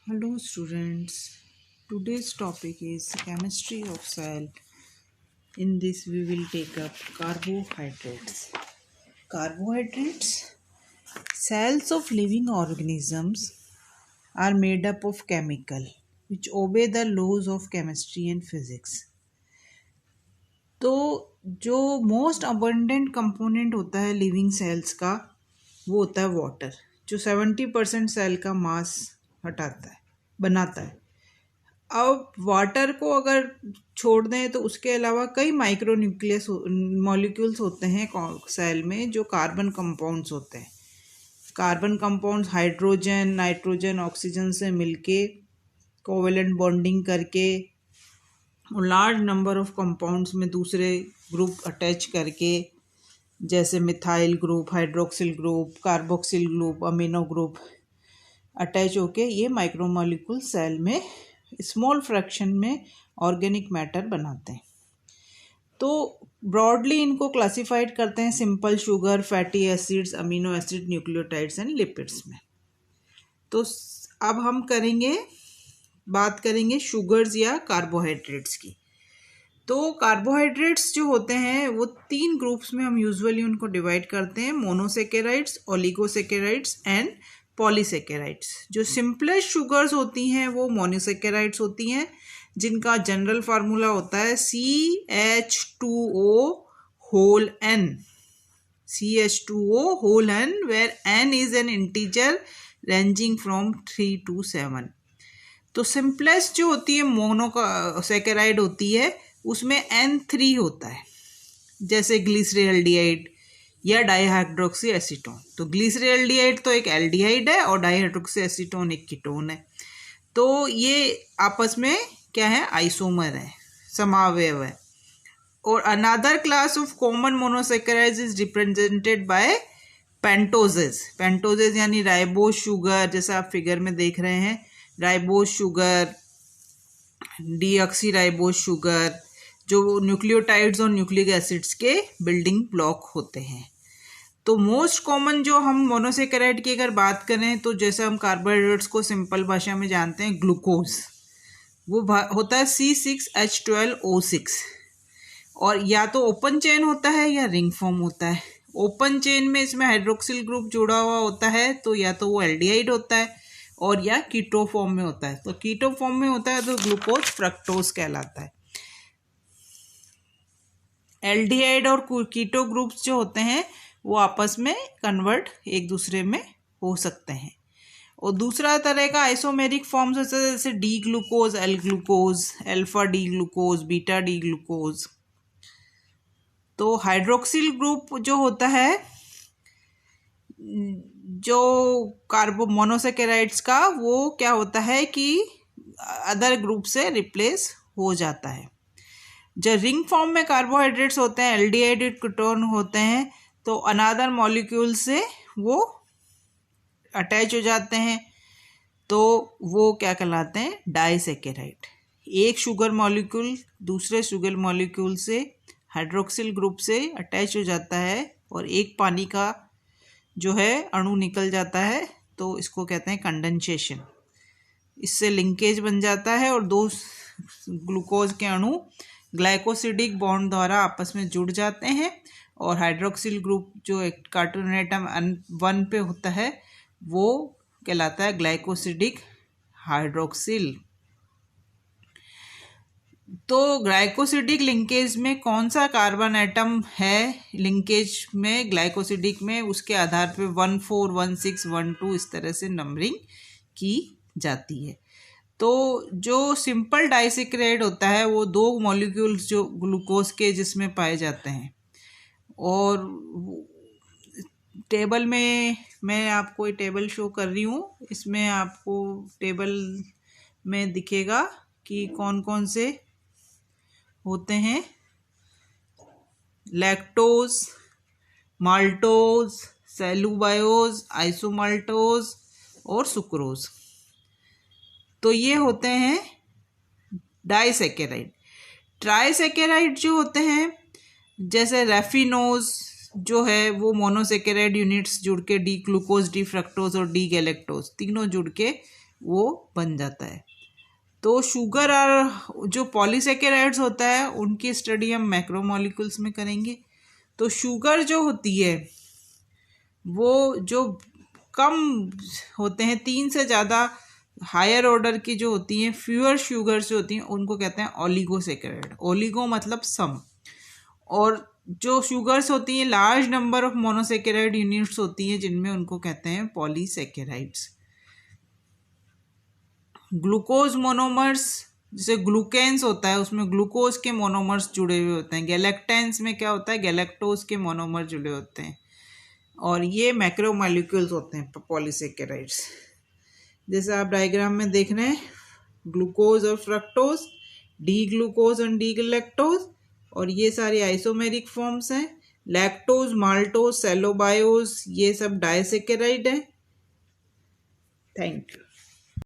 Hello students, today's topic is chemistry of cell. In this we will take up carbohydrates. Carbohydrates, cells of living organisms are made up of chemical which obey the laws of chemistry and physics. तो जो most abundant component होता है living cells का वो होता है water, जो 70% cell का मास हटाता है बनाता है। अब वाटर को अगर छोड़ दें तो उसके अलावा कई माइक्रो न्यूक्लियस मॉलिक्यूल्स होते हैं सेल में जो कार्बन कंपाउंड्स होते हैं। Carbon compounds hydrogen nitrogen oxygen से मिलके कोवेलेंट बॉन्डिंग करके और लार्ज नंबर ऑफ कंपाउंड्स में दूसरे ग्रुप अटैच करके, जैसे methyl group, hydroxyl group, carboxyl group, amino group attach होके ये माइक्रोमोलिक्यूल सेल में स्मॉल फ्रैक्शन में ऑर्गेनिक मैटर बनाते हैं। तो ब्रॉडली इनको क्लासिफाइड करते हैं simple sugar, fatty acids, amino acid, nucleotides and lipids में। तो अब हम बात करेंगे शुगर्स या कार्बोहाइड्रेट्स की। तो कार्बोहाइड्रेट्स जो होते हैं वो 3 ग्रुप्स में हम यूजुअली उनको डिवाइड करते हैं, मोनोसेकेराइड्स, ओलिगोसेकेराइड्स एंड पॉलीसेकेराइड्स। जो सिंपलेस्ट शुगर्स होती हैं वो मोनोसेकेराइड्स होती हैं, जिनका जनरल फार्मूला होता है CH2O whole N, CH2O whole N, where N is an integer ranging from 3 to 7। तो सिंपलेस्ट जो होती है मोनोसेकेराइड होती है उसमें N3 होता है, जैसे ग्लिसरेल्डिहाइड या डाइहाइड्रोक्सी एसीटोन। तो ग्लिसरेल्डिहाइड तो एक एल्डिहाइड है और डाइहाइड्रोक्सी एसीटोन एक कीटोन है। तो ये आपस में क्या है, आइसोमर है, समावयव है। और another class of common monosaccharides is represented by पेंटोजेस। पेंटोजेस यानी राइबोस शुगर, जैसा आप फिगर में देख रहे हैं, राइबोस शुगर, डीऑक्सीराइबोस शुगर, जो न्यूक्लियोटाइड्स और न्यूक्लिक एसिड्स के बिल्डिंग ब्लॉक होते हैं। तो मोस्ट कॉमन जो हम मोनोसेकेराइड की अगर बात करें तो जैसे हम कार्बोहाइड्रेट्स को सिंपल भाषा में जानते हैं, ग्लूकोज वो होता है C6H12O6, और या तो ओपन चेन होता है या रिंग फॉर्म होता है। ओपन चेन में इसमें हाइड्रोक्सिल ग्रुप जुड़ा हुआ होता है, तो या तो वो एल्डिहाइड होता है और या कीटो फॉर्म में होता है। तो कीटो फॉर्म में होता है तो ग्लूकोज फ्रक्टोज कहलाता है। एल्डिहाइड और कीटो ग्रुप्स जो होते हैं वो आपस में कन्वर्ट एक दूसरे में हो सकते हैं। और दूसरा तरह का आइसोमेरिक फॉर्म्स होता है, जैसे D glucose, L glucose, alpha D glucose, beta D glucose. तो हाइड्रोक्सिल ग्रुप जो होता है, जो कार्बो मोनोसेकेराइड्स का, वो क्या होता है कि अदर ग्रुप से रिप्लेस हो जाता है। जब रिंग फॉर्म में कार्बोहाइड्रेट्स होते हैं, एल्डिहाइड कीटोन होते हैं, तो अनदर मॉलिक्यूल से वो अटैच हो जाते हैं, तो वो क्या कहलाते हैं, डाइसेकेराइड। एक शुगर मॉलिक्यूल दूसरे शुगर मॉलिक्यूल से हाइड्रोक्सिल ग्रुप से अटैच हो जाता है और एक पानी का जो है अणु निकल जाता है, तो इसको कहते हैं कंडेंसेशन। इससे लिंकेज बन जाता है और दो ग्लूकोज के अणु ग्लाइकोसिडिक बॉन्ड द्वारा आपस में जुड़ जाते हैं, और हाइड्रोक्सिल ग्रुप जो एक कार्बन एटम 1 पे होता है वो कहलाता है ग्लाइकोसिडिक हाइड्रोक्सिल। तो ग्लाइकोसिडिक लिंकेज में कौन सा कार्बन एटम है लिंकेज में ग्लाइकोसिडिक में, उसके आधार पे 1, 4, 1, 6, 1, 2 इस तरह से नंबरिंग की जाती है। तो जो सिंपल डाइसेकेराइड होता है वो 2 मॉलिक्यूल्स जो ग्लूकोज के जिसमें पाए जाते हैं। और टेबल में मैं आपको टेबल शो कर रही हूँ, इसमें आपको टेबल में दिखेगा कि कौन कौन से होते हैं, लैक्टोज, माल्टोज, सेलुबायोज, आइसोमाल्टोज और सुक्रोज। तो ये होते हैं डाइसेकेराइड। ट्राइसेकेराइड जो होते हैं, जैसे रेफिनोज जो है वो मोनोसेकेराइड यूनिट्स जुड़ के डी ग्लूकोज, डी फ्रक्टोज और डी गैलेक्टोज तीनों जुड़ के वो बन जाता है। तो शुगर और जो पॉलीसेकेराइड्स होता है उनकी स्टडी हम मैक्रोमोलिक्यूल्स में करेंगे। तो शुगर जो होती है वो जो कम होते हैं, 3 से ज़्यादा हायर ऑर्डर की जो होती हैं, फ्यूअर शुगर्स जो होती हैं, उनको कहते हैं ओलिगोसेकेराइड। ओलिगो मतलब सम। और जो शुगर्स होती हैं large number of monosaccharide units होती हैं जिनमें, उनको कहते हैं पॉलीसेकेराइड्स। ग्लूकोज मोनोमर्स, जैसे ग्लूकेन्स होता है उसमें ग्लूकोज के मोनोमर्स जुड़े हुए होते हैं। गैलेक्टेंस में क्या होता है, गैलेक्टोज के मोनोमर जुड़े होते हैं। और ये मैक्रोमोलिक्यूल्स होते हैं पॉलीसेकेराइड्स। जैसे आप डायग्राम में देख रहे हैं, ग्लूकोज और फ्रक्टोज, डी ग्लूकोज और डी गैलेक्टोज, और ये सारी आइसोमेरिक फॉर्म्स हैं। लैक्टोज, माल्टोज, सेलोबायोज, ये सब डायसेकेराइड हैं। Thank you.